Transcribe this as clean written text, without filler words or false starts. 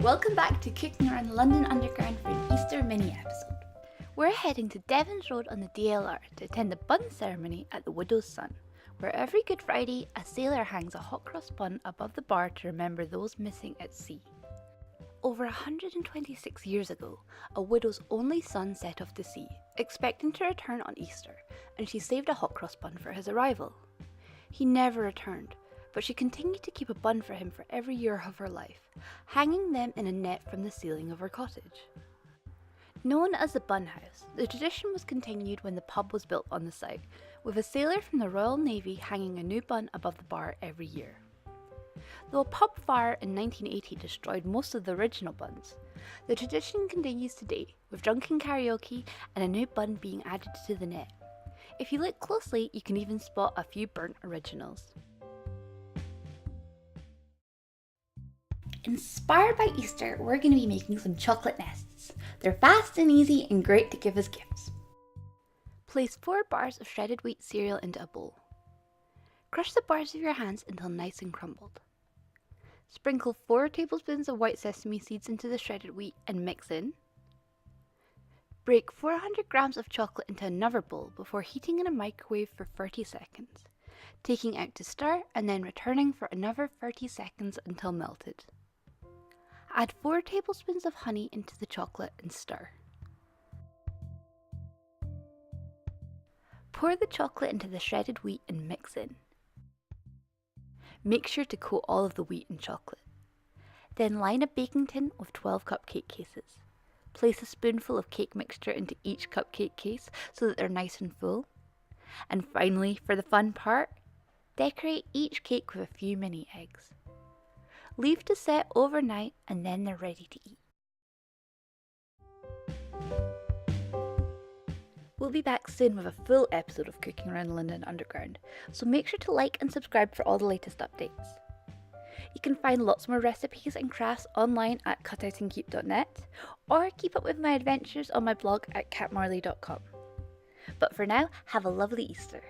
Welcome back to Cooking Around the London Underground for an Easter mini episode. We're heading to Devon's Road on the DLR to attend the Bun Ceremony at the Widow's Son, where every Good Friday a sailor hangs a hot cross bun above the bar to remember those missing at sea. Over 126 years ago, a widow's only son set off to sea, expecting to return on Easter, and she saved a hot cross bun for his arrival. He never returned, but she continued to keep a bun for him for every year of her life, hanging them in a net from the ceiling of her cottage. Known as the Bun House, the tradition was continued when the pub was built on the site, with a sailor from the Royal Navy hanging a new bun above the bar every year. Though a pub fire in 1980 destroyed most of the original buns, the tradition continues today, with drunken karaoke and a new bun being added to the net. If you look closely, you can even spot a few burnt originals. Inspired by Easter, we're going to be making some chocolate nests. They're fast and easy and great to give as gifts. Place 4 bars of shredded wheat cereal into a bowl. Crush the bars with your hands until nice and crumbled. Sprinkle 4 tablespoons of white sesame seeds into the shredded wheat and mix in. Break 400 grams of chocolate into another bowl before heating in a microwave for 30 seconds, taking out to stir and then returning for another 30 seconds until melted. Add 4 tablespoons of honey into the chocolate and stir. Pour the chocolate into the shredded wheat and mix in. Make sure to coat all of the wheat in chocolate. Then line a baking tin with 12 cupcake cases. Place a spoonful of cake mixture into each cupcake case so that they're nice and full. And finally, for the fun part, decorate each cake with a few mini eggs. Leave to set overnight and then they're ready to eat. We'll be back soon with a full episode of Cooking Around the London Underground, so make sure to like and subscribe for all the latest updates. You can find lots more recipes and crafts online at cutoutandkeep.net, or keep up with my adventures on my blog at catmarley.com. But for now, have a lovely Easter.